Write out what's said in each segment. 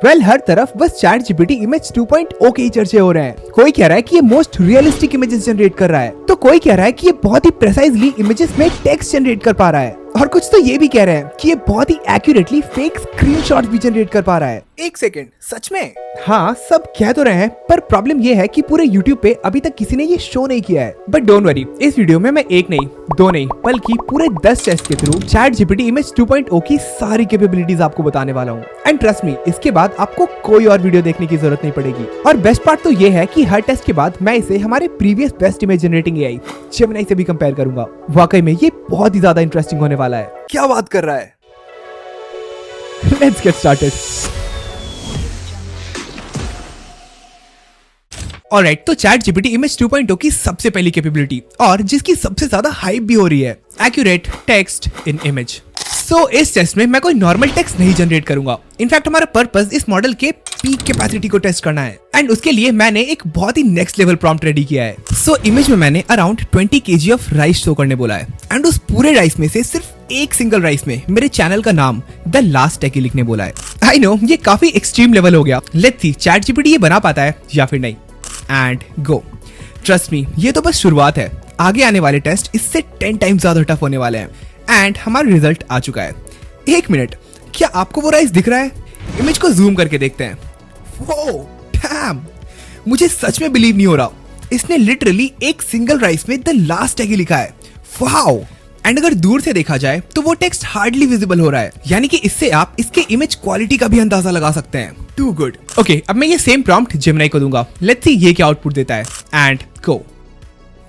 हर तरफ बस ChatGPT image 2.0 के ही चर्चे हो रहे हैं। कोई कह रहा है कि ये मोस्ट रियलिस्टिक इमेजेस जनरेट कर रहा है, तो कोई कह रहा है कि ये बहुत ही प्रिसाइजली इमेजेस में टेक्स्ट जनरेट कर पा रहा है, और कुछ तो ये भी कह रहे हैं कि ये बहुत ही एक्यूरेटली फेक स्क्रीनशॉट्स भी जनरेट कर पा रहा है। एक सेकेंड, सच में? हाँ, सब कह तो रहे हैं, पर प्रॉब्लम ये है कि पूरे YouTube पे अभी तक किसी ने ये शो नहीं किया है। बट डोंट वरी, इस वीडियो में मैं एक नहीं, दो नहीं, बल्कि पूरे 10 टेस्ट के थ्रू ChatGPT इमेज 2.0 की सारी कैपेबिलिटीज आपको बताने वाला हूँ। एंड ट्रस्ट मी, इसके बाद आपको कोई और वीडियो देखने की जरूरत नहीं पड़ेगी। और बेस्ट पार्ट तो ये है कि हर टेस्ट के बाद मैं इसे हमारे previous best image generating AI Gemini से भी कंपेयर करूंगा। वाकई में ये बहुत ही ज्यादा इंटरेस्टिंग होने वाला है। क्या बात कर रहा है? Let's get started. ऑलराइट, तो ChatGPT इमेज 2.0 की सबसे पहली कैपेबिलिटी और जिसकी सबसे ज्यादा हाइप भी हो रही है, एक्यूरेट टेक्स्ट इन इमेज। सो इस टेस्ट में मैं कोई नॉर्मल टेक्स्ट नहीं जनरेट करूंगा। इनफैक्ट हमारा पर्पस इस मॉडल के पीक कैपेसिटी को टेस्ट करना है, एंड उसके लिए मैंने एक बहुत ही नेक्स्ट लेवल प्रॉम्प्ट रेडी किया है। सो इमेज में मैंने around 20 kg of rice show करने बोला है, एंड उस पूरे राइस में से सिर्फ एक सिंगल राइस में मेरे चैनल का नाम द लास्ट टेकी लिखने बोला है। आई नो ये काफी एक्सट्रीम लेवल हो गया। लेट्स सी ChatGPT ये बना पाता है या फिर नहीं। And go. ट्रस्ट मी, ये तो बस शुरुआत है। आगे आने वाले टेस्ट इससे 10 टाइम्स ज्यादा टफ होने वाले हैं। एंड हमारा रिजल्ट आ चुका है। एक मिनट, क्या आपको वो राइस दिख रहा है? इमेज को जूम करके देखते हैं। वो डैम, मुझे सच में बिलीव नहीं हो रहा। इसने लिटरली एक सिंगल राइस में द लास्ट टैग लिखा है। वाओ! एंड अगर दूर से देखा जाए तो वो टेक्स्ट हार्डली विजिबल हो रहा है, यानी कि इससे आप इसके इमेज क्वालिटी का भी अंदाजा लगा सकते हैं। To good. ओके, अब मैं ये सेम प्रॉम्प्ट जेमिनी को दूंगा। लेट्स सी ये क्या आउटपुट देता है। And go.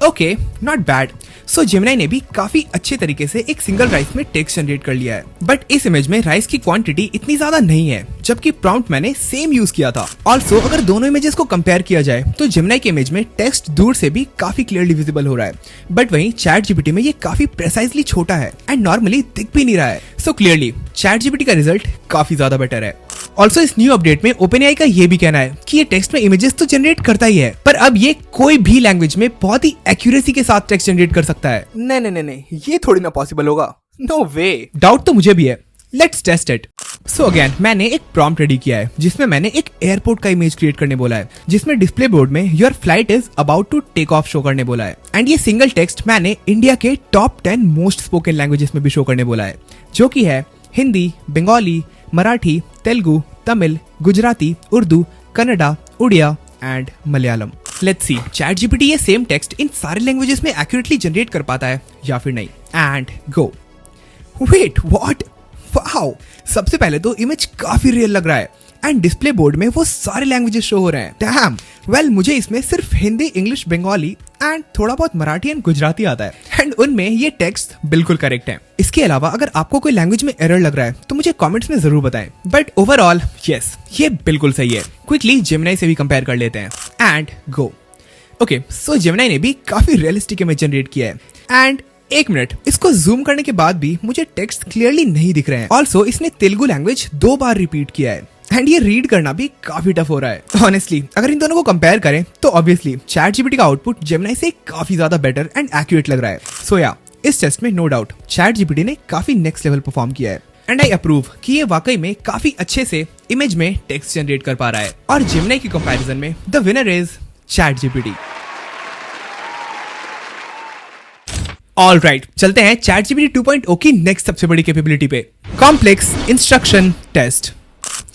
Okay, not bad. So Gemini ने भी काफी अच्छे तरीके से एक सिंगल राइस में टेक्स्ट जनरेट कर लिया है, बट इस इमेज में राइस की क्वांटिटी इतनी ज्यादा नहीं है, जबकि प्रॉम्प्ट मैंने सेम यूज किया था। ऑल्सो अगर दोनों इमेजेस को कंपेयर किया जाए तो जेमिनी के इमेज में टेक्स्ट दूर से भी काफी क्लियरली विजिबल हो रहा है, बट वहीं ChatGPT में ये काफी प्रिसाइजली छोटा है एंड नॉर्मली दिख भी नहीं रहा है। सो क्लियरली ChatGPT का रिजल्ट काफी ज्यादा बेटर है। ऑल्सो इस न्यू अपडेट में OpenAI का ये भी कहना है कि ये टेक्स्ट में इमेजेस तो जनरेट करता ही है, पर अब ये कोई भी लैंग्वेज में बहुत ही एक्यूरेसी के साथ टेक्स्ट जनरेट कर सकता है। नहीं, ये थोड़ी ना पॉसिबल होगा। नो वे। डाउट तो मुझे भी है। Let's test it. So again मैंने एक प्रॉम्प्ट रेडी किया है जिसमें मैंने एक एयरपोर्ट का इमेज क्रिएट करने बोला है, जिसमें डिस्प्ले बोर्ड में your flight is about to take off show करने बोला है। एंड ये सिंगल टेक्स्ट मैंने इंडिया के टॉप 10 मोस्ट स्पोकन लैंग्वेजेस में भी शो करने बोला है, जो कि है Hindi, Bengali, Marathi, Telugu, Tamil, Gujarati, Urdu, Kannada, Oriya and Malayalam. Let's see ChatGPT ये सेम टेक्स्ट इन सारे लैंग्वेजेस में एक्यूरेटली जनरेट कर पाता है या फिर नहीं। And go. Wait, what? Wow! सबसे पहले तो इमेज काफी रियल लग रहा है एंड डिस्प्ले बोर्ड में वो सारे लैंग्वेजेस शो हो रहे हैं। डैम! वेल, मुझे इसमें सिर्फ हिंदी, इंग्लिश, बंगाली एंड थोड़ा बहुत मराठी एंड गुजराती आता है, एंड उनमें ये टेक्स्ट बिल्कुल करेक्ट है। इसके अलावा अगर आपको कोई लैंग्वेज में एरर लग रहा है तो मुझे कमेंट्स में जरूर बताएं, बट ओवरऑल यस, ये बिल्कुल सही है। क्विकली जेमिनी से भी कंपेयर कर लेते हैं। And go. Okay, so Gemini ने भी काफी रियलिस्टिक इमेज जनरेट किया है। एंड एक मिनट, इसको जूम करने के बाद भी मुझे टेक्स्ट क्लियरली नहीं दिख रहे हैं। ऑल्सो इसने तेलुगु लैंग्वेज 2 बार रिपीट किया है, एंड ये रीड करना भी काफी टफ हो रहा है। ऑनेस्टली अगर इन दोनों को कंपेयर करें तो ऑब्वियसली ChatGPT का आउटपुट जेमिनी से काफी ज्यादा बेटर एंड एक्यूरेट लग रहा है। सो या, इस टेस्ट में नो डाउट ChatGPT ने काफी नेक्स्ट लेवल परफॉर्म किया है, एंड आई अप्रूव कि ये वाकई में काफी अच्छे से इमेज में टेक्स्ट जनरेट कर पा रहा है। और जेमिनी की कंपैरिजन में the winner is ChatGPT। Alright, चलते हैं ChatGPT 2.0 की नेक्स्ट सबसे बड़ी कैपेबिलिटी पे, complex instruction test.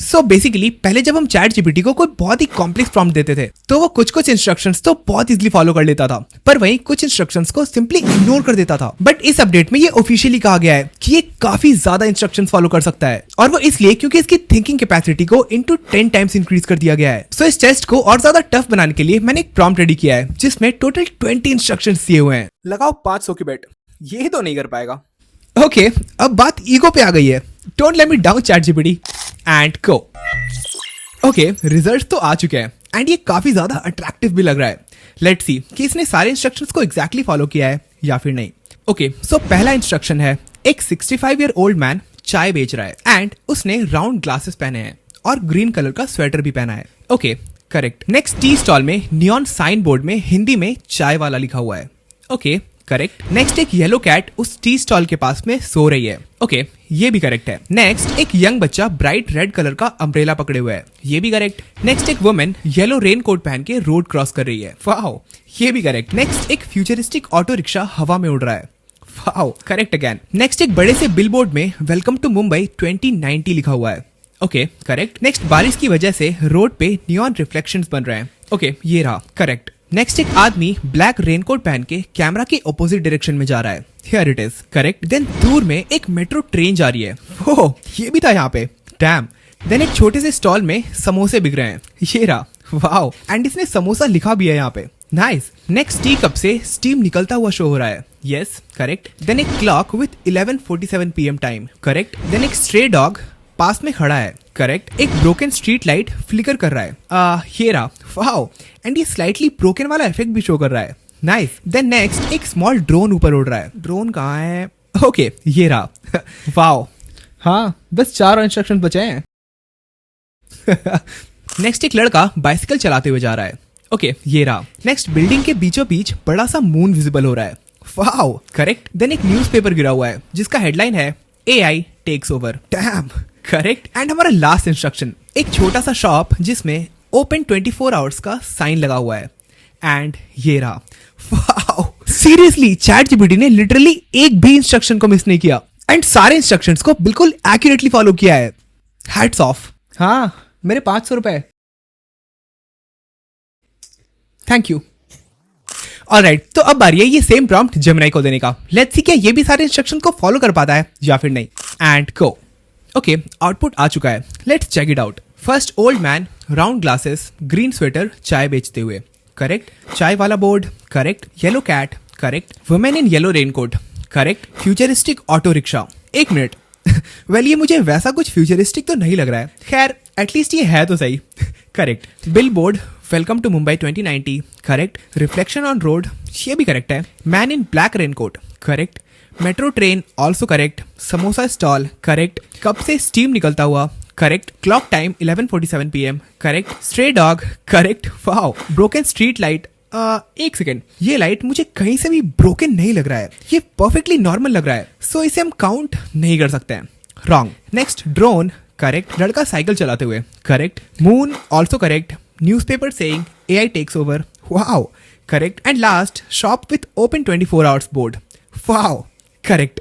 So basically पहले जब हम ChatGPT को कोई बहुत ही कॉम्प्लेक्स प्रॉम्प्ट देते थे तो वो कुछ इंस्ट्रक्शंस तो बहुत इजीली फॉलो कर लेता था, पर वहीं कुछ इंस्ट्रक्शंस को सिंपली इग्नोर कर देता था। बट इस अपडेट में ये ऑफिशियली कहा गया है कि ये काफी ज्यादा इंस्ट्रक्शंस फॉलो कर सकता है, और वो इसलिए क्योंकि इसकी थिंकिंग कैपेसिटी को इनटू 10 टाइम्स इंक्रीज कर दिया गया है। सो इस टेस्ट को और ज्यादा टफ बनाने के लिए मैंने एक प्रॉम्प्ट रेडी किया है जिसमें टोटल 20 इंस्ट्रक्शंस दिए हुए हैं। लगाओ 500 की बेट, ये तो नहीं कर पाएगा। ओके, अब बात ईगो पे आ गई है। Don't let me down ChatGPT। And go. Okay, result तो आ चुके हैं एंड ये काफी ज्यादा अट्रैक्टिव भी लग रहा है। लेट्स सी कि इसने सारे इंस्ट्रक्शंस को एग्जैक्टली फॉलो किया है या फिर नहीं। ओके, सो पहला इंस्ट्रक्शन है, एक 65 ईयर ओल्ड मैन चाय बेच रहा है एंड उसने राउंड ग्लासेस पहने हैं और ग्रीन कलर का स्वेटर भी पहना है। Okay, correct. Next, tea stall में नियॉन साइन बोर्ड में हिंदी में चाय वाला लिखा हुआ है। Okay, correct. नेक्स्ट एक येलो कैट उस टी स्टॉल के पास में सो रही है। ओके ये भी करेक्ट है। नेक्स्ट एक यंग बच्चा ब्राइट रेड कलर का अम्ब्रेला पकड़े हुए है, ये भी करेक्ट। नेक्स्ट एक वुमेन येलो रेन कोट पहन के रोड क्रॉस कर रही है, वाओ ये भी करेक्ट। नेक्स्ट एक फ्यूचरिस्टिक ऑटो रिक्शा हवा में उड़ रहा है, वाओ करेक्ट अगेन। नेक्स्ट एक बड़े से बिलबोर्ड में वेलकम टू मुंबई 2090 लिखा हुआ है, ओके करेक्ट। नेक्स्ट बारिश की वजह से रोड पे नियॉन रिफ्लेक्शंस बन रहे हैं, ओके ये रहा करेक्ट। नेक्स्ट एक आदमी ब्लैक रेनकोट पहन के कैमरा के ऑपोजिट डायरेक्शन में जा रहा है, here it is correct. Then दूर में एक मेट्रो ट्रेन जा रही है, ओह ये भी था यहाँ पे, डैम। देन एक छोटे से स्टॉल में समोसे बिक रहे हैं, ये रहा, वाओ एंड इसने समोसा लिखा भी है यहाँ पे, नाइस। नेक्स्ट टी कप से स्टीम निकलता हुआ शो हो रहा है, यस करेक्ट। देन एक clock with 11:47 PM time, correct. Then एक स्ट्रे डॉग पास में खड़ा है, करेक्ट। एक ब्रोकन स्ट्रीट लाइट फ्लिकर कर रहा है, ये रहा, वाओ एंड ये स्लाइटली ब्रोकन वाला इफेक्ट भी शो कर रहा है, नाइस। देन नेक्स्ट एक स्मॉल ड्रोन ऊपर उड़ रहा है, ड्रोन कहाँ है, ओके ये रहा, वाओ हाँ बस 4 इंस्ट्रक्शन बचे हैं। नेक्स्ट एक लड़का बाइसिकल चलाते हुए जा रहा है, ओके ये रहा। नेक्स्ट बिल्डिंग के बीचों बीच बड़ा सा मून विजिबल हो रहा है, वाओ करेक्ट। देन एक न्यूज़पेपर गिरा हुआ है जिसका हेडलाइन है AI takes over, damn correct. And हमारा लास्ट इंस्ट्रक्शन एक छोटा सा शॉप जिसमें ओपन 24 आवर्स का साइन लगा हुआ है, एंड ये रहा, वाओ सीरियसली ChatGPT ने लिटरली एक भी इंस्ट्रक्शन को मिस नहीं किया एंड सारे इंस्ट्रक्शंस को बिल्कुल एक्यूरेटली फॉलो किया है, हैट्स ऑफ। हाँ मेरे 500 रुपए, थैंक यू। ऑलराइट तो अब बारी है ये सेम प्रॉम्प्ट जेमिनी को देने का, लेट्स सी क्या ये भी सारे इंस्ट्रक्शन को फॉलो कर पाता है या फिर नहीं, एंड गो। ओके आउटपुट आ चुका है, let's check it out. First old man, round glasses, green sweater, चाय बेचते हुए, करेक्ट। चाय वाला board, correct. Yellow cat, correct. Women in yellow raincoat, correct. Futuristic auto rickshaw, एक मिनट वेल ये मुझे वैसा कुछ फ्यूचरिस्टिक तो नहीं लग रहा है, खैर एटलीस्ट ये है तो सही, correct. Billboard, welcome to Mumbai 2090, correct. Reflection on road, ये भी करेक्ट है। Man in black raincoat, correct. Metro train also correct. Samosa stall, correct. Cup से स्टीम निकलता हुआ, correct. Clock time 11:47 PM, correct. Stray dog, correct. Wow broken street light, एक second, ये light मुझे कहीं से भी ब्रोकन नहीं लग रहा है, ये परफेक्टली नॉर्मल लग रहा है, सो इसे हम काउंट नहीं कर सकते हैं, रॉन्ग। Next drone, correct. लड़का साइकिल चलाते हुए, correct. Moon also correct. Newspaper saying AI takes over, wow correct. And last shop with open 24 hours board, wow correct.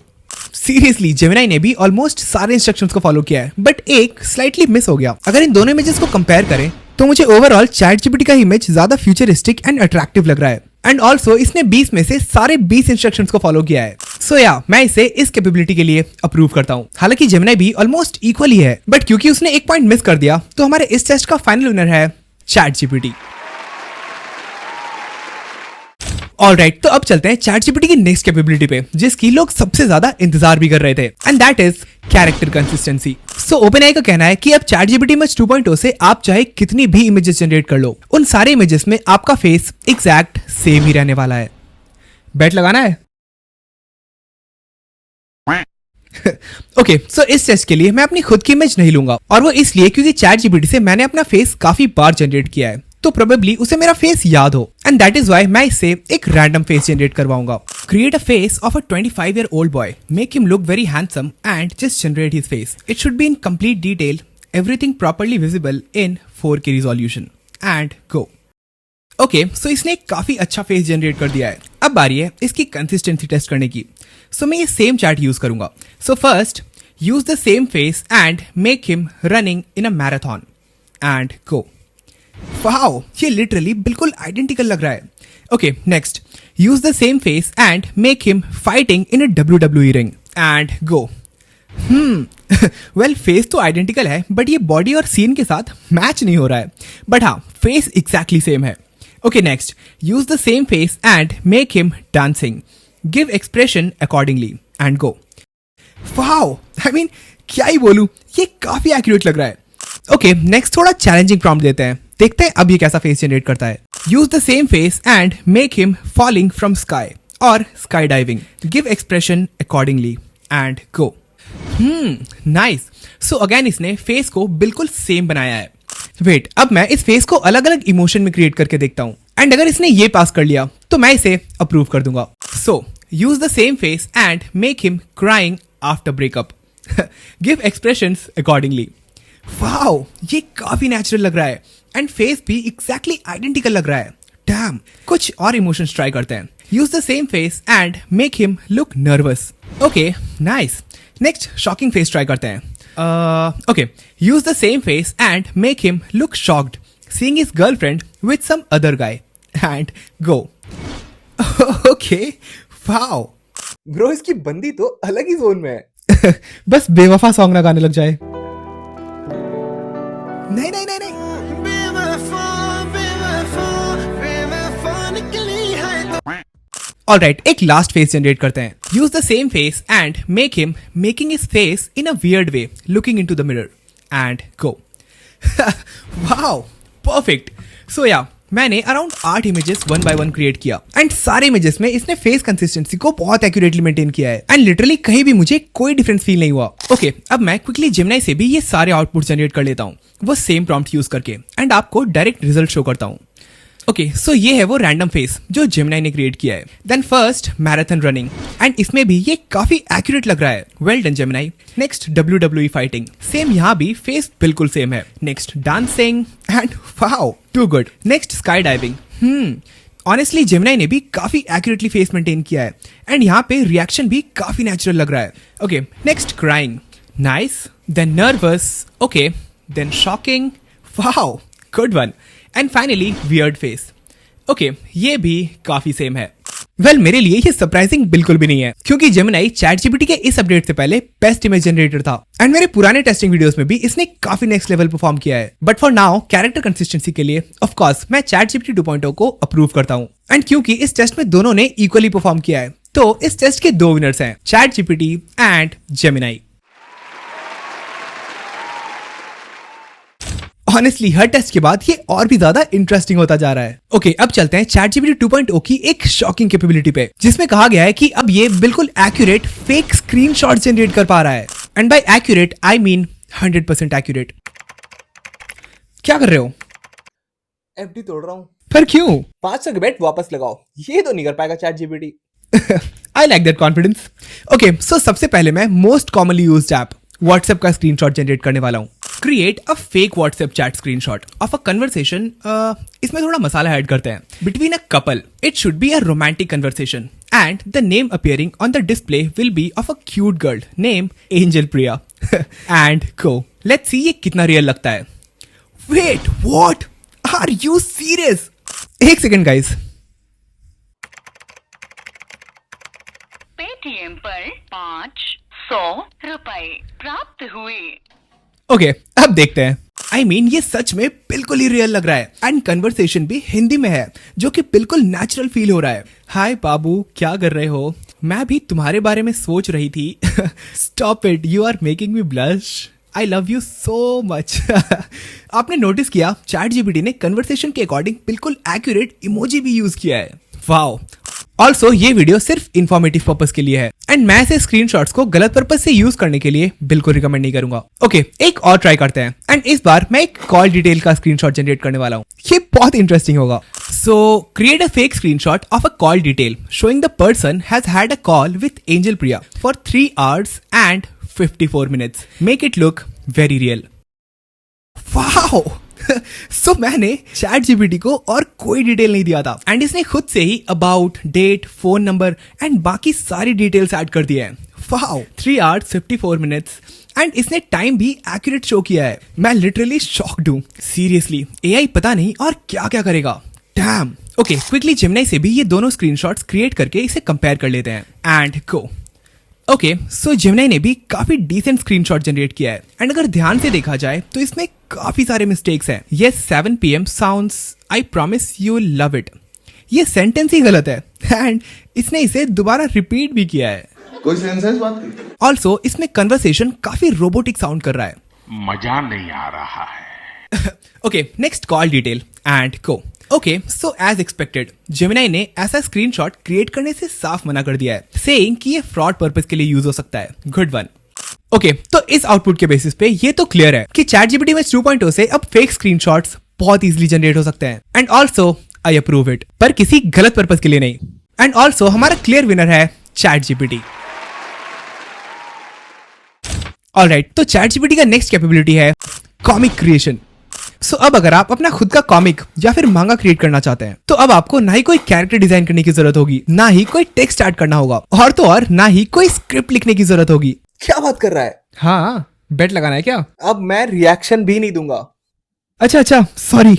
Seriously Gemini ने भी ऑलमोस्ट सारे इंस्ट्रक्शंस को फॉलो किया है, बट एक स्लाइटली मिस हो गया। अगर इन दोनों इमेजेस को कंपेयर करें तो मुझे ओवरऑल ChatGPT का इमेज ज्यादा फ्यूचरिस्टिक एंड अट्रैक्टिव लग रहा है, एंड ऑल्सो इसने 20 में से सारे 20 इंस्ट्रक्शंस को फॉलो किया है, सो या मैं इसे इस कैपेबिलिटी के लिए अप्रूव करता हूँ। हालांकि जेमिनी भी ऑलमोस्ट इक्वल ही है, बट क्योंकि उसने एक पॉइंट मिस कर दिया तो हमारे इस टेस्ट का फाइनल विनर है ChatGPT। ऑलराइट तो अब चलते हैं ChatGPT की नेक्स्ट कैपेबिलिटी पे, जिसकी लोग सबसे ज्यादा इंतजार भी कर रहे थे, and that is character consistency. So OpenAI का कहना है कि अब ChatGPT Image 2.0 से आप चाहे कितनी भी इमेजेस जनरेट कर लो, उन सारे इमेजेस में आपका फेस एग्जैक्ट सेम ही रहने वाला है। बेट लगाना है? ओके सो इस टेस्ट के लिए मैं अपनी खुद की इमेज नहीं लूंगा, और वो इसलिए क्योंकि ChatGPT से मैंने अपना फेस काफी बार जनरेट किया है, तो प्रोबेबली उसे मेरा फेस याद हो, एंड दैट इज व्हाई मैं इससे एक रैंडम फेस जनरेट करवाऊंगा। Create a face of a 25-year-old boy, make him look very handsome and just generate his face. It should be in complete detail, everything properly visible in 4K resolution, and go. Okay सो इसने एक काफी अच्छा face generate कर दिया है, अब बारी है इसकी कंसिस्टेंसी टेस्ट करने की। सो मैं ये सेम चैट यूज करूंगा। So first use the same face and make him running in a marathon, and go. Wow ये लिटरली बिल्कुल आइडेंटिकल लग रहा है। Okay next use the same face and make him fighting in a WWE ring, and go. Well face तो identical है, but ये body और scene के साथ मैच नहीं हो रहा है, बट हाँ फेस एग्जैक्टली सेम है। Okay next use the same face and make him dancing, give expression accordingly, and go. Wow I mean क्या ही बोलूं, ये काफी एक्यूरेट लग रहा है। ओके नेक्स्ट थोड़ा चैलेंजिंग प्रॉम्प्ट देते हैं, देखते हैं अब ये कैसा फेस जनरेट करता है। Use the same face and make him falling from sky और skydiving, give expression accordingly, and go. Nice. So again इसने फेस को बिल्कुल सेम बनाया है। वेट अब मैं इस फेस को अलग अलग इमोशन में क्रिएट करके देखता हूँ, एंड अगर इसने ये पास कर लिया तो मैं इसे अप्रूव कर दूंगा। So use the same face and make him crying after breakup. Give expressions accordingly. Wow, ये काफी नेचुरल लग रहा है एंड फेस भी एग्जैक्टली आइडेंटिकल लग रहा है. डैम, कुछ और इमोशंस ट्राई करते हैं. Use the same face and make him look nervous. Okay, nice. Next shocking face try करते हैं. Okay, use the same face and make him look shocked seeing his girlfriend with some other guy and go. Okay, wow. Bro इसकी बंदी तो अलग ही zone में है. बस बेवफा सॉन्ग ना गाने लग जाए. नहीं नहीं नहीं नहीं. Alright, एक लास्ट फेस जनरेट करते हैं. Use the same face and make him making his face in a weird way looking into the mirror and go. Wow, perfect. So या मैंने अराउंड 8 इमेजेस 1 by 1 क्रिएट किया and सारे images में इसने face consistency को बहुत accurately maintain किया है एंड लिटरली कहीं भी मुझे कोई डिफरेंस फील नहीं हुआ. ओके, अब मैं क्विकली जेमिनी से भी ये सारे आउटपुट जनरेट कर लेता हूँ वो सेम प्रॉम्प्ट यूज करके एंड आपको डायरेक्ट रिजल्ट शो करता हूँ. ओके, सो ये है वो रैंडम फेस जो जेमिनी ने क्रिएट किया है. Then first marathon running and इसमें भी ये काफी एक्यूरेट लग रहा है. Well done Gemini. Next WWE fighting, same यहाँ भी फेस बिल्कुल सेम है. Next dancing and wow, too good. Next skydiving. Honestly Gemini ने भी काफी एक्यूरेटली फेस मेंटेन किया है एंड यहाँ पे रिएक्शन भी काफी नेचुरल लग रहा है. Okay, next crying, nice. Then nervous, okay. Then shocking, wow, good one. And finally weird face. Okay, ये भी काफी सेम है. वेल मेरे लिए ये सरप्राइजिंग बिल्कुल भी नहीं है क्योंकि जेमिनी ChatGPT के इस अपडेट से पहले बेस्ट इमेज जनरेटर था एंड मेरे पुराने टेस्टिंग वीडियोस में भी इसने काफी नेक्स्ट लेवल परफॉर्म किया है. But for now character consistency के लिए ऑफ कोर्स मैं ChatGPT 2.0 को अप्रूव करता हूँ एंड क्योंकि इस टेस्ट में दोनों ने इक्वली परफॉर्म किया है तो इस टेस्ट के 2 विनर्स हैं, ChatGPT एंड जेमिनी. ऑनेस्टली हर टेस्ट के बाद ये और भी ज्यादा इंटरेस्टिंग होता जा रहा है. ओके, अब चलते हैं ChatGPT 2.0 की एक शॉकिंग कैपेबिलिटी पे जिसमें कहा गया है कि अब ये बिल्कुल एक्यूरेट फेक स्क्रीनशॉट जनरेट कर पा रहा है. And by accurate I mean 100% accurate. क्या कर रहे हो? FD तोड़ रहा हूँ. पर क्यों? 500 के बेट वापस लगाओ. ये तो नहीं कर पाएगा ChatGPT. I like that confidence. Okay, so सबसे पहले मैं most commonly used app WhatsApp का स्क्रीनशॉट जनरेट करने वाला हूँ. Create a fake WhatsApp chat screenshot of a conversation. इसमें थोड़ा मसाला ऐड करते हैं. Between a couple, it should be a romantic conversation and the name appearing on the display will be of a cute girl name Angel Priya and go. Let's see ये कितना real लगता है. Wait, what? Are you serious? एक second guys. Paytm पर 500 रुपए प्राप्त हुए. Okay, अब देखते हैं. आई मीन ये सच में बिल्कुल ही रियल लग रहा है एंड कन्वर्सेशन भी हिंदी में है जो कि बिल्कुल नेचुरल फील हो रहा है. हाय बाबू, क्या कर रहे हो? मैं भी तुम्हारे बारे में सोच रही थी. Stop it, you are making me blush. I love you so much. आपने नोटिस किया ChatGPT ने कन्वर्सेशन के अकॉर्डिंग बिल्कुल एक्यूरेट इमोजी भी यूज किया है. वाओ. ऑल्सो ये वीडियो सिर्फ इंफॉर्मेटिव पर्पस के लिए है एंड मैं ऐसे स्क्रीनशॉट्स को गलत पर्पस से यूज करने के लिए बिल्कुल रिकमेंड नहीं करूंगा. ओके, एक और ट्राई करते हैं एंड इस बार मैं एक कॉल डिटेल का स्क्रीनशॉट जनरेट करने वाला हूँ. ये बहुत इंटरेस्टिंग होगा. So create a fake screenshot of a call detail showing the person has had a call with angel Priya for 3 hours and 54 minutes. Make it look very real. Wow. So मैंने ChatGPT को और कोई detail नहीं दिया था and इसने खुद से ही about, date, phone number and बाकी सारी डिटेल्स ऐड कर दिए हैं. वाओ. 3 hours 54 minutes एंड इसने टाइम भी एक्यूरेट शो किया है. मैं लिटरली शॉक्ड हूं. सीरियसली AI पता नहीं और क्या क्या करेगा. डैम. ओके, क्विकली जेमिनी से भी ये दोनों स्क्रीनशॉट्स क्रिएट करके इसे कंपेयर कर लेते हैं and go. Okay, so Gemini ने भी काफी डिसेंट स्क्रीनशॉट जनरेट किया है एंड अगर ध्यान से देखा जाए तो इसमें काफी सारे मिस्टेक्स हैं. ये 7 PM sounds I promise you love it. ये सेंटेंस ही गलत है एंड इसने इसे दोबारा रिपीट भी किया है. कोई सेंस है इस बात की? ऑल्सो इसमें कन्वर्सेशन काफी रोबोटिक साउंड कर रहा है. मजा नहीं आ रहा है. Okay, next call detail and go. Okay, so as expected Gemini ने ऐसा स्क्रीनशॉट क्रिएट करने से साफ मना कर दिया है, सेइंग कि ये फ्रॉड पर्पस के लिए यूज हो सकता है. Good one. ओके, तो इस आउटपुट के बेसिस पे ये तो क्लियर है कि ChatGPT में 2.0 से अब फेक स्क्रीनशॉट्स बहुत इजीली जनरेट हो सकते हैं and also I approve it, पर किसी गलत पर्पस के लिए नहीं. एंड ऑल्सो हमारा क्लियर विनर है चैट जीपीटी। ऑलराइट, तो चैट जीपीटी का नेक्स्ट कैपेबिलिटी है कॉमिक क्रिएशन। सो अब अगर आप अपना खुद का कॉमिक या फिर मांगा क्रिएट करना चाहते हैं तो अब आपको ना ही कोई कैरेक्टर डिजाइन करने की जरूरत होगी, ना ही कोई टेक्स्ट ऐड करना होगा, और तो और ना ही कोई स्क्रिप्ट लिखने की जरूरत होगी। क्या बात कर रहा है? हाँ, बेट लगाना है क्या? अब मैं रिएक्शन भी नहीं दूंगा। अच्छा, sorry.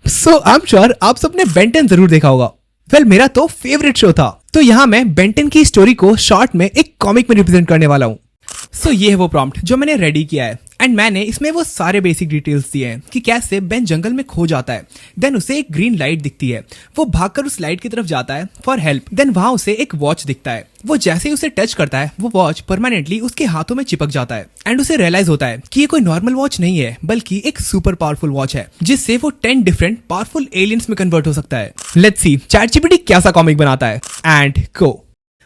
So I am sure आप सबने बेंटन जरूर देखा होगा। वेल, मेरा तो फेवरेट शो था, तो यहाँ मैं बेंटन की स्टोरी को शॉर्ट में एक कॉमिक में रिप्रेजेंट करने वाला हूँ। सो ये है वो प्रॉम्प्ट जो मैंने रेडी किया है, एंड मैंने इसमें वो सारे बेसिक डिटेल्स दिए हैं कि कैसे बेन जंगल में खो जाता है, देन उसे एक ग्रीन लाइट दिखती है, वो भागकर उस लाइट की तरफ जाता है फॉर हेल्प, देन वहां उसे एक वॉच दिखता है, वो जैसे ही उसे टच करता है वो वॉच परमानेंटली उसके हाथों में चिपक जाता है, एंड उसे रियलाइज होता है कि ये कोई नॉर्मल वॉच नहीं है बल्कि एक सुपर पावरफुल वॉच है जिससे वो 10 डिफरेंट पावरफुल एलियंस में कन्वर्ट हो सकता है। लेट्स सी चैट जीपीटी कैसा कॉमिक बनाता है, एंड गो।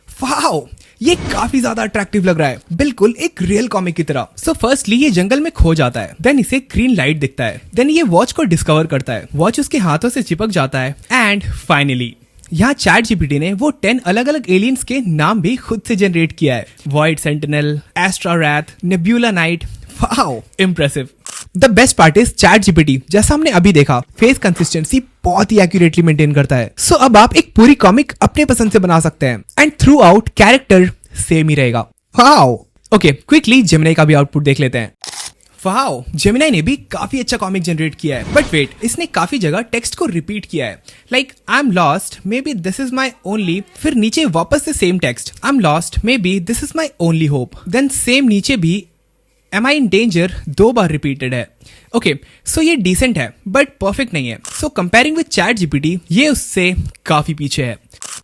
वाओ, ये काफी ज्यादा अट्रैक्टिव लग रहा है, बिल्कुल एक रियल कॉमिक की तरह। सो फर्स्टली ये जंगल में खो जाता है, देन इसे ग्रीन लाइट दिखता है, देन ये वॉच को डिस्कवर करता है, वॉच उसके हाथों से चिपक जाता है, एंड फाइनली यहाँ चैट जीपीटी ने वो 10 अलग अलग एलियंस के नाम भी खुद से जनरेट किया है। Void sentinel, astra wraith, nebula knight. Wow, impressive. The best part is ChatGPT जैसा हमने अभी देखा फेस कंसिस्टेंसी बहुत ही एक्यूरेटली मेंटेन करता है। सो अब आप एक पूरी कॉमिक अपने पसंद से बना सकते हैं, and throughout character same ही रहेगा। वाओ। ओके, क्विकली जेमिनी का भी आउटपुट देख लेते हैं। वाओ, जेमिनी ने भी काफी अच्छा कॉमिक जनरेट किया है, बट वेट, इसने काफी जगह टेक्स्ट को रिपीट किया है, like I am lost, maybe this is my only, फिर नीचे वापस से same text, I am lost, maybe this is my only hope, then same नीचे भी एम आई इन डेंजर 2 बार रिपीटेड है। ओके, सो ये decent है बट परफेक्ट नहीं है। So comparing with ChatGPT ये उससे काफी पीछे है।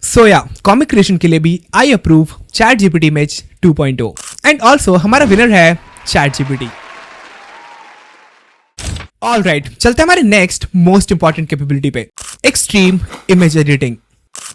सो या कॉमिक क्रिएशन के लिए भी I approve ChatGPT image 2.0, and also हमारा विनर है चैट जीपीटी। ऑलराइट, चलते हैं हमारे नेक्स्ट मोस्ट इंपॉर्टेंट कैपेबिलिटी पे, extreme image editing.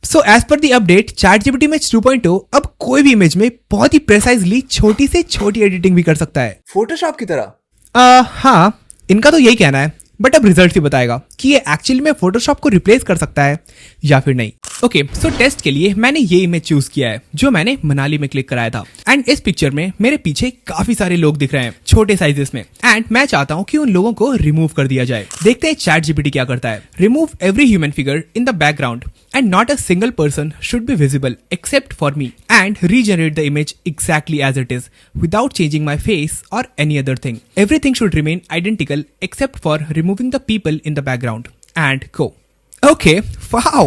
So as per the update ChatGPT image 2.0 अब कोई भी इमेज में बहुत ही प्रेसाइजली छोटी से छोटी एडिटिंग भी कर सकता है, फोटोशॉप की तरह। हाँ, इनका तो यही कहना है, बट अब रिजल्ट ही बताएगा कि ये एक्चुअली में फोटोशॉप को रिप्लेस कर सकता है या फिर नहीं। ओके, सो टेस्ट के लिए मैंने ये इमेज चूज किया है जो मैंने मनाली में क्लिक कराया था, एंड इस पिक्चर में मेरे पीछे काफी सारे लोग दिख रहे हैं छोटे साइजेस में, एंड मैं चाहता हूँ कि उन लोगों को रिमूव कर दिया जाए। देखते हैं चैट जीपीटी क्या करता है। Remove every human figure in the background and not a single person should be visible except for me, and regenerate the image exactly as it is without changing my face or any other thing. Everything should remain identical except for removing the people in the background, and go. Okay, wow,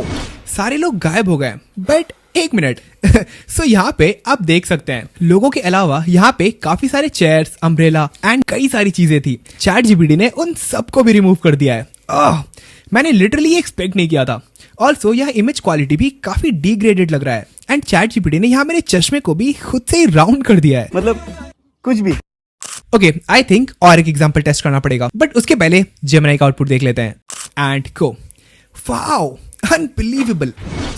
सारे लोग गायब हो गए, but एक minute. सो यहाँ पे आप देख सकते हैं लोगों के अलावा यहाँ पे काफी सारे चेयर्स, अम्ब्रेला एंड कई सारी चीजें थी। चैट जीपीटी ने उन सबको भी रिमूव कर दिया है। मैंने लिटरली एक्सपेक्ट नहीं किया था। ऑल्सो यह इमेज क्वालिटी भी काफी डिग्रेडेड लग रहा है, एंड चैट जीपीटी ने यहाँ मेरे चश्मे को भी खुद से ही राउंड कर दिया है, मतलब कुछ भी। ओके, आई थिंक और एक एग्जांपल टेस्ट करना पड़ेगा, बट उसके पहले जेमिनी का आउटपुट देख लेते हैं, and go. Wow, unbelievable.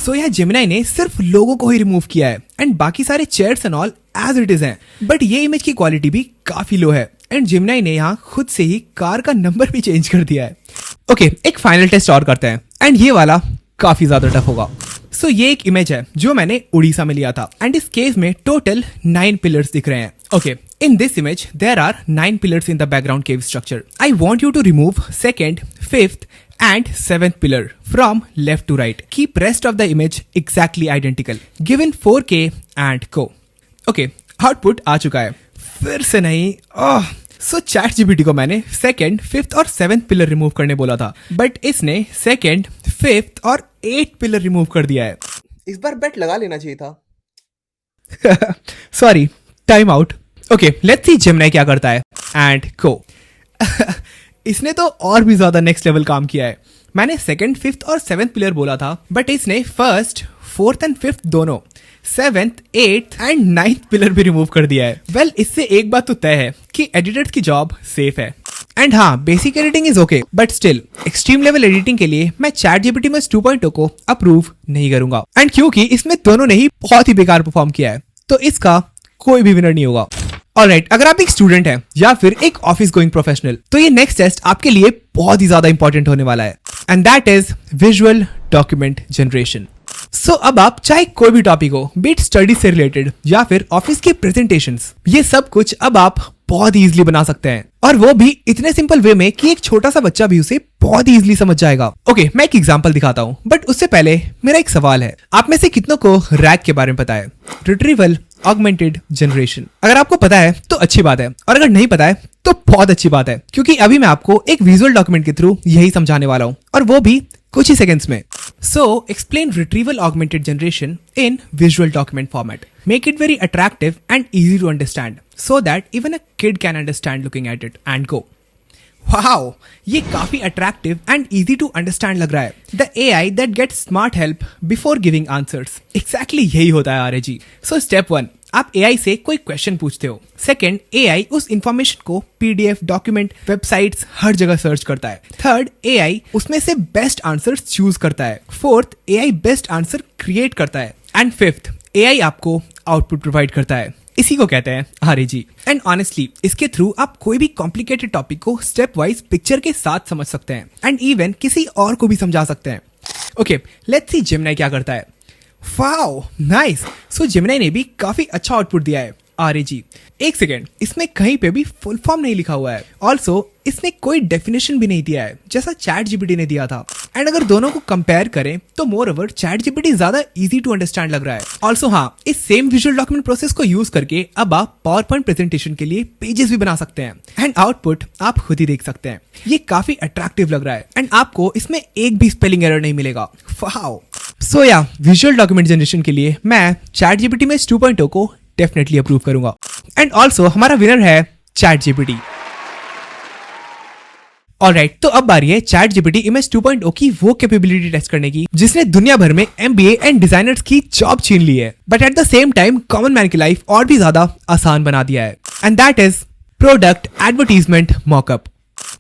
So यह जेमिनी ने सिर्फ लोगों को ही रिमूव किया है, एंड बाकी सारे chairs and all as it is हैं, बट ये इमेज की क्वालिटी भी काफी लो है, एंड जेमिनी ने यहाँ खुद से ही कार का नंबर भी चेंज कर दिया है। ओके, एक फाइनल टेस्ट और करते हैं, एंड ये वाला काफी ज्यादा टफ होगा। सो ये एक इमेज है जो मैंने उड़ीसा में लिया था, एंड इस केव में टोटल 9 पिलर्स दिख रहे हैं। Okay, in this image there are 9 pillars in the background cave structure. I want you to remove 2nd, 5th and 7th pillar from left to right. Keep rest of the image exactly identical. Given 4K and go. Okay, output आ चुका है। फिर से नहीं। सो chat GPT को मैंने 2nd, 5th और 7th pillar remove करने बोला था, बट इसने 2nd, 5th और 8th पिलर रिमूव कर दिया है। इस बार बेट लगा लेना चाहिए था। Sorry, time out. Okay, let's see Gemini क्या करता है, एंड गो। इसने तो और भी ज्यादा नेक्स्ट लेवल काम किया है। मैंने 2nd, 5th और 7th पिलर बोला था, बट इसने 1st, 4th एंड 5th दोनों, 7th, 8th and 9th pillar भी रिमूव कर दिया है। वेल, इससे एक बात तो तय है कि एडिटर्स की जॉब सेफ है। एंड हाँ, basic editing is okay, but still extreme level editing के लिए मैं चैट जीपीटी इमेज 2.0 को अप्रूव नहीं करूंगा, एंड क्योंकि इसमें दोनों ने ही बहुत ही बेकार परफॉर्म किया है, तो इसका कोई भी विनर नहीं होगा। ऑलराइट, अगर आप एक स्टूडेंट हैं या फिर एक ऑफिस गोइंग प्रोफेशनल, तो ये नेक्स्ट टेस्ट आपके लिए बहुत ही ज्यादा इंपॉर्टेंट होने वाला है, and that is visual document generation. So अब आप चाहे कोई भी टॉपिक हो, बीट स्टडी से रिलेटेड या फिर ऑफिस के प्रेजेंटेशंस, ये सब कुछ अब आप बहुत इजीली बना सकते हैं, और वो भी इतने सिंपल वे में कि एक छोटा सा बच्चा भी उसे बहुत इजीली समझ जाएगा। ओके, मैं एक एग्जांपल दिखाता हूँ, बट उससे पहले मेरा एक सवाल है। आप में से कितनों को रैग के बारे में पता है? Retrieval augmented generation. अगर आपको पता है तो अच्छी बात है, और अगर नहीं पता है तो बहुत अच्छी बात है, क्योंकि अभी मैं आपको एक विजुअल डॉक्यूमेंट के थ्रू यही समझाने वाला हूँ, और वो भी कुछ ही सेकंड्स में। So, explain retrieval augmented generation in visual document format. Make it very attractive and easy to understand so that even a kid can understand looking at it and go, wow, ये काफी attractive and easy to understand लग रहा है। The AI that gets smart help before giving answers. Exactly यही होता है आर्य जी। So, step 1, आप AI से कोई क्वेश्चन पूछते हो। सेकंड, AI उस इंफॉर्मेशन को PDF, डॉक्यूमेंट, वेबसाइट्स हर जगह सर्च करता है। थर्ड, AI उसमें से बेस्ट आंसर्स चूज करता है। Fourth, AI best answer create करता है। एंड फिफ्थ, AI आपको आउटपुट प्रोवाइड करता है। इसी को कहते हैं आर्य जी। एंड ऑनेस्टली इसके थ्रू आप कोई भी कॉम्प्लिकेटेड टॉपिक को स्टेप वाइज पिक्चर के साथ समझ सकते हैं, एंड इवन किसी और को भी समझा सकते हैं। ओके, लेट्स सी जेमिनी क्या करता है। Wow, nice. सो जेमिनी ने भी काफी अच्छा आउटपुट दिया है आर्य जी। एक सेकेंड, इसमें कहीं पे भी फुल फॉर्म नहीं लिखा हुआ है। ऑल्सो इसने कोई डेफिनेशन भी नहीं दिया है जैसा चैट जीपीटी ने दिया था। एंड अगर दोनों को कंपेयर करें तो मोर ओवर चैट जीपीटी ज्यादा इजी टू अंडरस्टैंड लग रहा है। ऑल्सो हाँ, इस सेम विजुअल डॉक्यूमेंट प्रोसेस को यूज करके अब आप पावर पॉइंट प्रेजेंटेशन के लिए पेजेस भी बना सकते हैं, एंड आउटपुट आप खुद ही देख सकते हैं। ये काफी अट्रैक्टिव लग रहा है, एंड आपको इसमें एक भी स्पेलिंग एरर नहीं मिलेगा। वाओ। सो या विजुअल डॉक्यूमेंट जनरेशन के लिए मैं चैट जीपीटी में 2.0 को डेफिनेटली अप्रूव करूंगा। एंड ऑल्सो हमारा विनर है चैट जीपीटी। ऑलराइट, तो अब बारी है चैट जीपीटी इमेज 2.0 की वो कैपेबिलिटी टेस्ट करने की जिसने दुनिया भर में MBA एंड डिजाइनर्स की जॉब छीन ली है, but at the same time common man की लाइफ और भी ज्यादा आसान बना दिया है। And that is product advertisement mockup.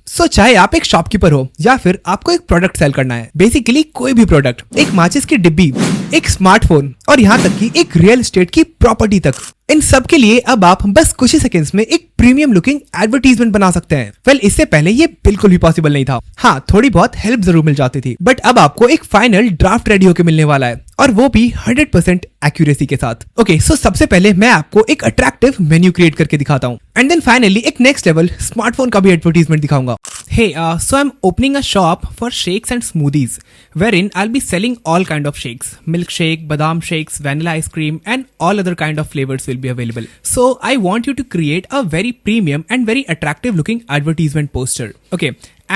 So चाहे आप एक शॉपकीपर हो या फिर आपको एक प्रोडक्ट सेल करना है, बेसिकली कोई भी प्रोडक्ट, एक माचिस की डिब्बी, एक स्मार्टफोन और यहाँ तक कि एक रियल एस्टेट की प्रॉपर्टी तक, इन सब के लिए अब आप बस कुछ ही सेकंड्स में एक प्रीमियम लुकिंग एडवर्टीजमेंट बना सकते हैं। वेल, इससे पहले ये बिल्कुल भी पॉसिबल नहीं था। हाँ, थोड़ी बहुत हेल्प जरूर मिल जाती थी, बट अब आपको एक फाइनल ड्राफ्ट रेडी होकर मिलने वाला है, और वो भी 100% एक्यूरेसी के साथ। ओके, सो सबसे पहले मैं आपको एक अट्रैक्टिव मेन्यू क्रिएट करके दिखाता हूँ, एंड देन फाइनली एक नेक्स्ट लेवल स्मार्टफोन का भी एडवर्टीजमेंट दिखाऊंगा। Hey, so I'm opening a shop for shakes and smoothies, wherein I'll be selling all kind of shakes, milkshake, badam shakes, vanilla ice cream, and all other kind of flavors will be available. So I want you to create a very premium and very attractive looking advertisement poster. Okay,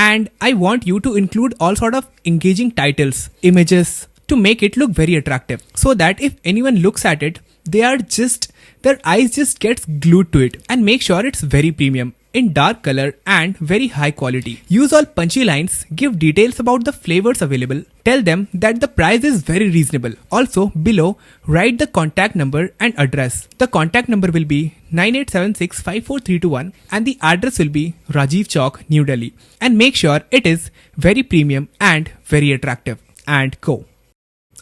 and I want you to include all sort of engaging titles, images to make it look very attractive, so that if anyone looks at it, their eyes just gets glued to it, and make sure it's very premium, in dark color and very high quality. Use all punchy lines, give details about the flavors available, tell them that the price is very reasonable. Also, below, write the contact number and address. The contact number will be 9876543221 and the address will be Rajiv Chowk, New Delhi. And make sure it is very premium and very attractive. And go.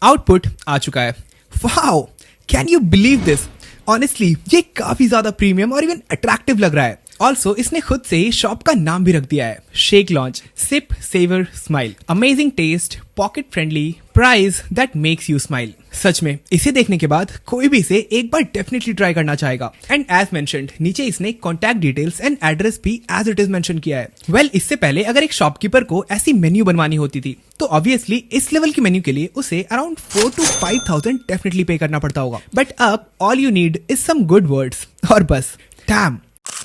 Output आ चुका है। Wow! Can you believe this? Honestly, ये काफी ज्यादा premium और even attractive लग रहा है। Also इसने खुद से ही शॉप का नाम भी रख दिया है, shake launch, sip savour smile, amazing taste, pocket friendly, price that makes you smile. सच में इसे देखने के बाद कोई भी इसे एक बार डेफिनेटली ट्राई करना चाहेगा। एंड एज मेंशन्ड, नीचे इसने कॉन्टैक्ट डिटेल्स एंड एड्रेस भी एज इट इज मेंशन किया है। वेल, इससे पहले अगर एक शॉपकीपर को ऐसी मेन्यू बनवानी होती थी तो ऑब्वियसली इस लेवल की मेन्यू के लिए उसे अराउंड 4 to 5,000 डेफिनेटली पे करना पड़ता होगा, बट अब all you need is some good words और बस डैम।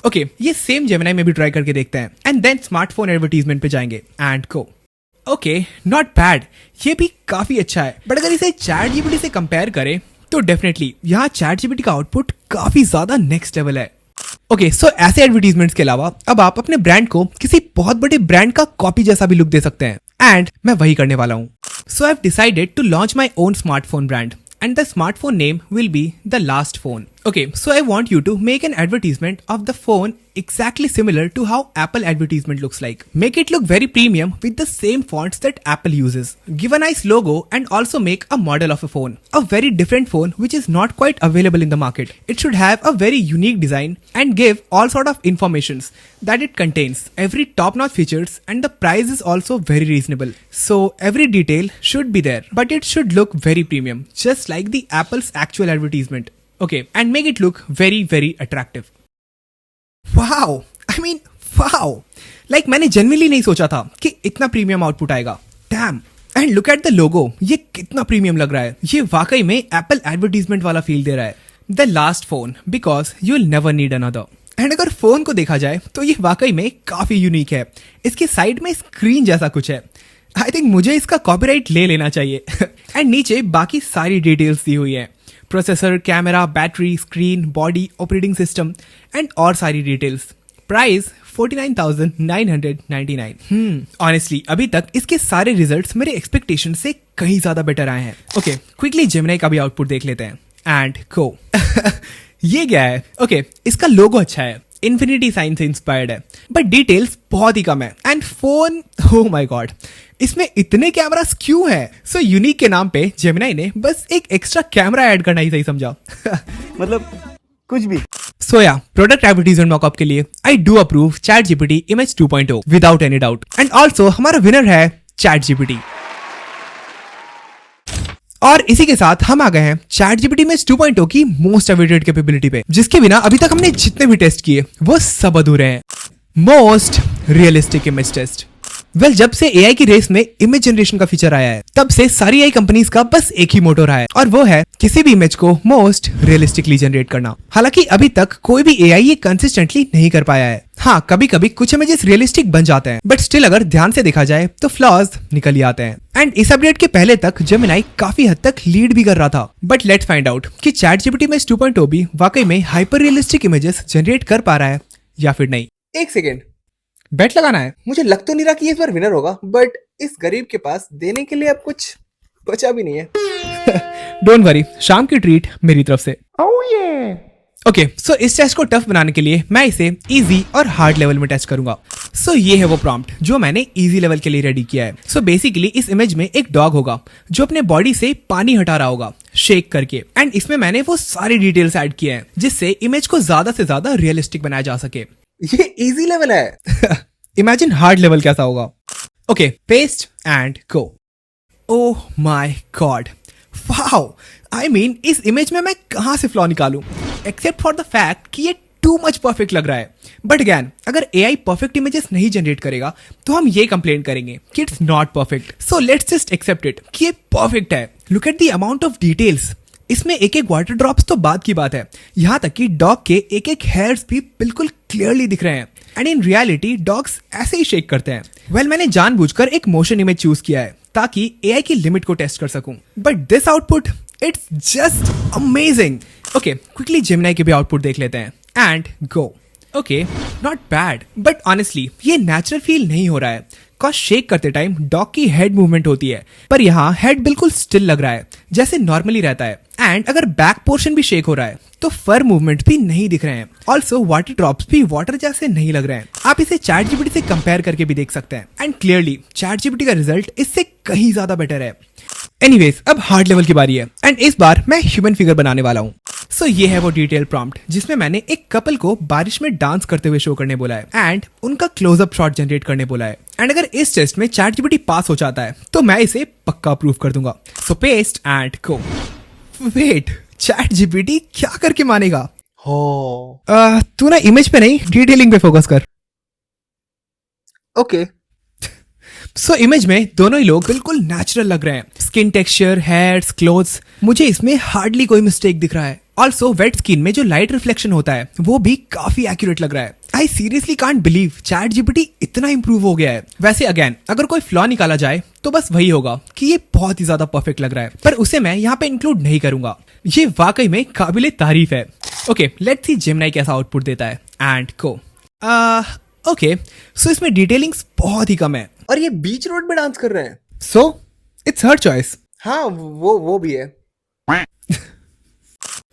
ओके, ये सेम जेमिनी में भी ट्राई करके देखते हैं, एंड देन स्मार्टफोन एडवर्टीजमेंट पे जाएंगे and go. Okay, not bad, ये भी काफी अच्छा है, बट अगर इसे चैट जीपीटी से कंपेयर करें तो डेफिनेटली यहाँ चैट जीपीटी का आउटपुट काफी ज्यादा नेक्स्ट लेवल है। ओके, सो ऐसे एडवर्टीजमेंट्स के अलावा अब आप अपने ब्रांड को किसी बहुत बड़े ब्रांड का कॉपी जैसा भी लुक दे सकते हैं, एंड मैं वही करने वाला हूँ। So I have decided to launch my own smartphone brand, and the smartphone name will be the last phone. Okay, so I want you to make an advertisement of the phone exactly similar to how Apple advertisement looks like. Make it look very premium with the same fonts that Apple uses. Give a nice logo and also make a model of a phone. A very different phone which is not quite available in the market. It should have a very unique design and give all sort of informations that it contains. Every top-notch features and the price is also very reasonable. So every detail should be there, but it should look very premium, just like the Apple's actual advertisement. Okay, and make it look very very attractive. Wow, I mean wow. Like मैंने genuinely नहीं सोचा था कि इतना premium output आएगा. Damn. And look at the logo. ये कितना premium लग रहा है. ये वाकई में एप्पल एडवर्टीजमेंट वाला फील दे रहा है. The last phone because you'll never need another. And अगर फोन को देखा जाए तो ये वाकई में काफी यूनिक है. इसके साइड में स्क्रीन जैसा कुछ है. आई थिंक मुझे इसका कॉपीराइट ले लेना चाहिए. एंड नीचे बाकी सारी डिटेल्स दी हुई है. Processor, camera, battery, screen, body, operating system and और सारी डिटेल्स. प्राइस 49,999. ऑनेस्टली अभी तक इसके सारे रिजल्ट्स मेरे एक्सपेक्टेशन से कहीं ज्यादा बेटर आए हैं. ओके, क्विकली जेमिनी का भी आउटपुट देख लेते हैं. एंड गो. ये क्या है? ओके, इसका लोगो अच्छा है, इन्फिनिटी साइन से इंस्पायर्ड है, बट डिटेल्स बहुत ही कम है. And phone, oh my God, इसमें इतने कैमरास क्यों है? सो यूनिक के नाम पे जेमिनी ने बस एक एक्स्ट्रा कैमरा ऐड करना ही सही समझा. मतलब कुछ भी. सो या, प्रोडक्ट एडवर्टीजमेंट मॉकअप के लिए I do approve ChatGPT image 2.0 without any doubt. And also हमारा विनर है ChatGPT. और इसी के साथ हम आ गए हैं ChatGPT इमेज 2.0 की मोस्ट अवेटेड कैपेबिलिटी पे, जिसके बिना अभी तक हमने जितने भी टेस्ट किए वो सब अधूरे हैं. Most realistic image test. Well, जब से AI की रेस में इमेज जनरेशन का फीचर आया है तब से सारी AI कंपनीज का बस एक ही मोटो रहा है, और वो है किसी भी इमेज को मोस्ट रियलिस्टिकली जनरेट करना. हालांकि अभी तक कोई भी AI ये कंसिस्टेंटली नहीं कर पाया है. हाँ, कभी कभी कुछ इमेजेस रियलिस्टिक बन जाते हैं, बट स्टिल अगर ध्यान से देखा जाए तो फ्लॉज निकल ही आते हैं. एंड इस अपडेट के पहले तक जेमिनी काफी हद तक लीड भी कर रहा था. बट लेट्स फाइंड आउट कि ChatGPT इमेज 2.0 भी वाकई में हाइपर रियलिस्टिक इमेजेस जनरेट कर पा रहा है या फिर नहीं. एक सेकेंड, बेट लगाना है. मुझे लग तो नहीं रहा कि ये इस बार विनर होगा, बट इस गरीब के पास देने के लिए अब कुछ बचा भी नहीं है. डोंट वरी, शाम की ट्रीट मेरी तरफ से. ओके, सो इस टेस्ट को टफ बनाने के लिए मैं इसे इजी और हार्ड लेवल में टेस्ट करूंगा. सो ये है वो प्रॉम्प्ट जो मैंने इजी लेवल के लिए रेडी किया है. सो बेसिकली इस इमेज में एक डॉग होगा जो अपने बॉडी से पानी हटा रहा होगा शेक करके. एंड इसमें मैंने वो सारी डिटेल्स ऐड किए हैं जिससे इमेज को ज्यादा से ज्यादा रियलिस्टिक बनाया जा सके. ये इजी लेवल है. इमेजिन हार्ड लेवल कैसा होगा. Okay, paste and go. Oh my God, wow. I mean इस इमेज में मैं कहां से फ्लॉ निकालूं, एक्सेप्ट फॉर द फैक्ट कि ये टू मच परफेक्ट लग रहा है. बट अगैन, अगर AI परफेक्ट इमेजेस नहीं जनरेट करेगा तो हम ये कंप्लेन करेंगे कि it's not perfect. So let's just accept it कि ये परफेक्ट है. Look at the amount of details. इसमें एक एक वाटर ड्रॉप्स तो बात की बात है, यहाँ तक कि डॉग के एक एक हेयर्स भी बिल्कुल क्लियरली दिख रहे हैं. एंड इन रियलिटी डॉग्स ऐसे ही शेक करते हैं. वेल, मैंने जानबूझकर एक मोशन इमेज चूज किया है ताकि AI की लिमिट को टेस्ट कर सकूं. But this output, it's just amazing. Okay, quickly Gemini के भी आउटपुट देख लेते हैं. And go. Okay, not bad, but honestly ये नेचुरल फील नहीं हो रहा है. कॉज शेक करते टाइम डॉग की हेड मूवमेंट होती है, पर यहाँ हेड बिल्कुल स्टिल लग रहा है जैसे नॉर्मली रहता है. एंड अगर बैक पोर्शन भी शेक हो रहा है तो फर मूवमेंट भी नहीं दिख रहे हैं. ऑल्सो वाटर ड्रॉप्स भी वाटर जैसे नहीं लग रहे हैं. आप इसे ChatGPT से कंपेयर करके भी देख सकते हैं. एंड क्लियरली ChatGPT का रिजल्ट इससे कहीं ज्यादा बेटर है. एनीवेज, अब हार्ड लेवल की बारी है. एंड इस बार मैं ह्यूमन फिगर बनाने वाला हूँ. सो ये है वो डिटेल प्रॉम्प्ट जिसमें मैंने एक कपल को बारिश में डांस करते हुए शो करने बोला है एंड उनका क्लोजअप शॉट जनरेट करने बोला है. एंड अगर इस टेस्ट में ChatGPT पास हो जाता है तो मैं इसे पक्का अप्रूव कर दूंगा. So paste and go. Wait, ChatGPT क्या करके मानेगा? हो. तू ना इमेज पे नहीं डिटेलिंग पे फोकस कर. ओके. सो इमेज में दोनों ही लोग बिल्कुल नेचुरल लग रहे हैं. स्किन टेक्सचर, हेयर्स, क्लोथ्स, मुझे इसमें हार्डली कोई मिस्टेक दिख रहा है. ऑल्सो वेट स्किन में जो लाइट रिफ्लेक्शन होता है वो भी काफी एक्यूरेट लग रहा है. I seriously can't believe ChatGPT इतना इंप्रूव हो गया है. वैसे अगेन, अगर कोई फ्लॉ निकाला जाए तो बस वही होगा कि ये बहुत ही ज्यादा परफेक्ट लग रहा है, पर उसे मैं यहाँ पे इंक्लूड नहीं करूंगा. ये वाकई में काबिले तारीफ है. ओके, लेट्स सी जेमिनी कैसा आउटपुट देता है. And go. ओके, सो इसमें डिटेलिंग्स बहुत ही कम है. और ये बीच रोड में डांस कर रहे हैं. So it's her choice. हाँ, वो भी है.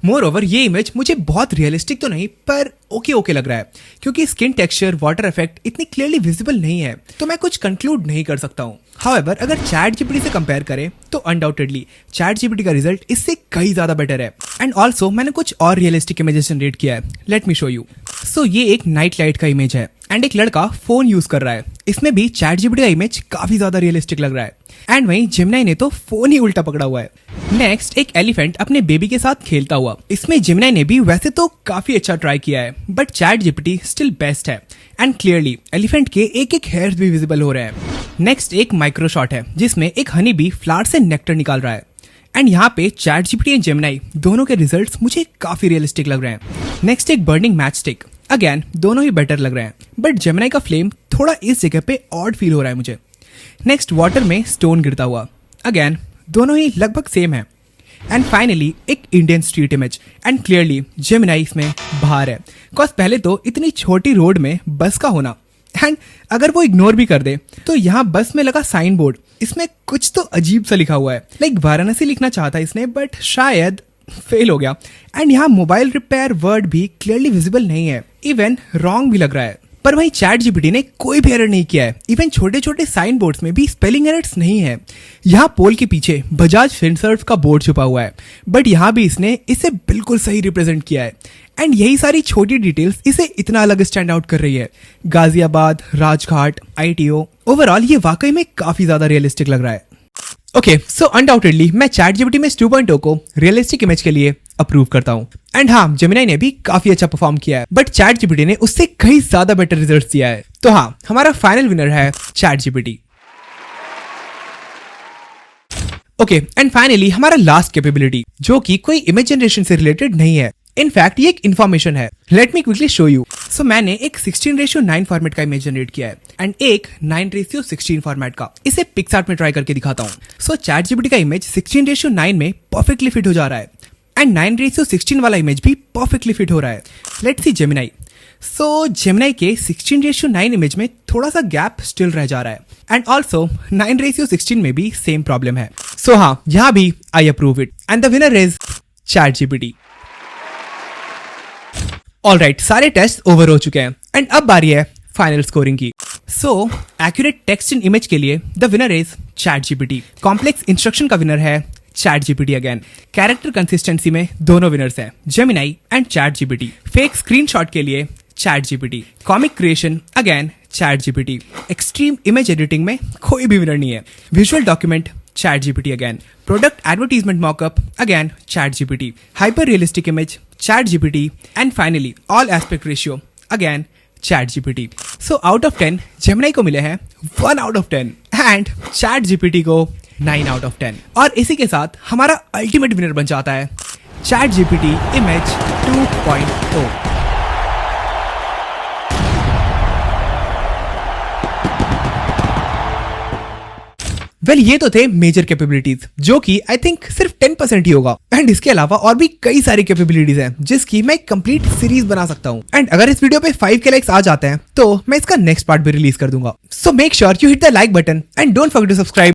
मोर ओवर ये इमेज मुझे बहुत रियलिस्टिक तो नहीं पर ओके लग रहा है, क्योंकि स्किन टेक्सचर वाटर इफेक्ट इतनी क्लियरली विजिबल नहीं है, तो मैं कुछ कंक्लूड नहीं कर सकता हूँ। हाउएवर अगर चैट जीपीटी से कंपेयर करें तो अनडाउटेडली चैट जीपीटी का रिजल्ट इससे कई ज्यादा बेटर है। एंड ऑल्सो मैंने कुछ और रियलिस्टिक इमेजेस जनरेट किया है, लेट मी शो यू। सो ये एक नाइट लाइट का इमेज है एंड एक लड़का फोन यूज कर रहा है। इसमें भी चैट जीपीटी का इमेज काफी ज्यादा रियलिस्टिक लग रहा है। एंड वहीं जेमिनी ने तो फोन ही उल्टा पकड़ा हुआ है। नेक्स्ट एक एलिफेंट अपने बेबी के साथ खेलता हुआ। इसमें जेमिनी ने भी वैसे तो काफी अच्छा ट्राई किया है, but chat GPT still best है। एंड क्लियरली एलिफेंट के एक एक हेयर्स भी विजिबल हो रहे हैं। नेक्स्ट एक माइक्रो शॉट है जिसमें एक हनी बी फ्लावर से नेक्टर निकाल रहा है। एंड यहाँ पे चैट जीपीटी एंड जेमिनी दोनों के रिजल्ट्स मुझे काफी रियलिस्टिक लग रहे हैं। नेक्स्ट एक बर्निंग मैच स्टिक, अगेन दोनों ही बेटर लग रहे हैं, बट जेमिनी का फ्लेम थोड़ा इस जगह पे ऑड फील हो रहा है मुझे। नेक्स्ट वाटर में स्टोन गिरता हुआ, अगेन दोनों ही लगभग सेम है। एंड फाइनली एक Indian street image, and clearly Gemini इसमें बाहर है, बिकॉज पहले तो इतनी छोटी रोड में बस का होना, एंड अगर वो इग्नोर भी कर दे तो यहाँ बस में लगा साइन बोर्ड, इसमें कुछ तो अजीब सा लिखा हुआ है। लाइक वाराणसी लिखना चाहता इसने बट शायद फेल हो गया। एंड यहाँ मोबाइल रिपेयर वर्ड भी क्लियरली विजिबल नहीं है, इवन रॉन्ग भी लग रहा है। पर वहीं चैट जीपीटी ने कोई भी एरर नहीं किया है, इवन छोटे छोटे साइन बोर्ड्स में भी स्पेलिंग एरर्स नहीं है। यहाँ पोल के पीछे बजाज फिनसर्व का बोर्ड छुपा हुआ है, बट यहाँ भी इसने इसे बिल्कुल सही रिप्रेजेंट किया है। एंड यही सारी छोटी डिटेल्स इसे इतना अलग स्टैंड आउट कर रही है। गाजियाबाद, राजघाट, ITO, ओवरऑल ये वाकई में काफी ज्यादा रियलिस्टिक लग रहा है। ओके, सो अनडाउटेडली मैं चैट जीपीटी में 2.0 को रियलिस्टिक इमेज के लिए अप्रूव करता हूँ। एंड हाँ, जेमिनी ने भी काफी अच्छा परफॉर्म किया है, बट चैट जीपीटी ने उससे कई ज्यादा बेटर रिजल्ट्स दिया है। तो हाँ, हमारा फाइनल विनर है chat GPT. Okay, and finally हमारा लास्ट कैपेबिलिटी, जो कि कोई इमेज जनरेशन से रिलेटेड नहीं है। इनफैक्ट ये एक इन्फॉर्मेशन है, let me quickly show you. So मैंने एक 16:9 फॉर्मेट का इमेज जनरेट किया है एंड एक 9:16 फॉर्मेट का। इसे पिक्सआर्ट में ट्राई करके दिखाता हूँ। सो चैट जीपीटी का इमेज 16:9 में परफेक्टली फिट हो जा रहा है एंड 9:16 वाला इमेज भी परफेक्टली फिट हो रहा है। Let's see Gemini. So Gemini के 16:9 इमेज में थोड़ा सा गैप स्टिल रह जा रहा है एंड ऑल्सो 9:16 में भी सेम प्रॉब्लम है। सो हाँ, यहाँ भी I approve it and the winner is ChatGPT. Alright, सारे टेस्ट ओवर हो चुके हैं एंड अब बारी है फाइनल स्कोरिंग की। So accurate text in image के लिए the winner is chat GPT. Complex instruction का विनर है chat GPT again. Character consistency में दोनों विनर्स हैं, Gemini and chat GPT. Fake screenshot के लिए chat GPT. Comic creation again chat GPT. Extreme image editing में कोई भी विनर नहीं है। Visual document chat GPT again. Product advertisement mock-up again chat GPT. Hyper realistic image chat GPT and finally all aspect ratio again chat GPT. So out of 10 Gemini को मिले हैं 1 out of 10 and chat GPT को 9 out of 10। और इसी के साथ हमारा ultimate winner बन जाता है चैट जीपीटी इमेज 2.0। वेल ये तो थे मेजर कैपेबिलिटीज, जो कि आई थिंक सिर्फ 10% ही होगा। एंड इसके अलावा और भी कई सारी कैपेबिलिटीज हैं जिसकी मैं कंप्लीट सीरीज बना सकता हूँ। एंड अगर इस वीडियो पे 5 के लाइक्स आ जाते हैं तो मैं इसका नेक्स्ट पार्ट भी रिलीज कर दूंगा। So make sure you hit the like button and don't forget to subscribe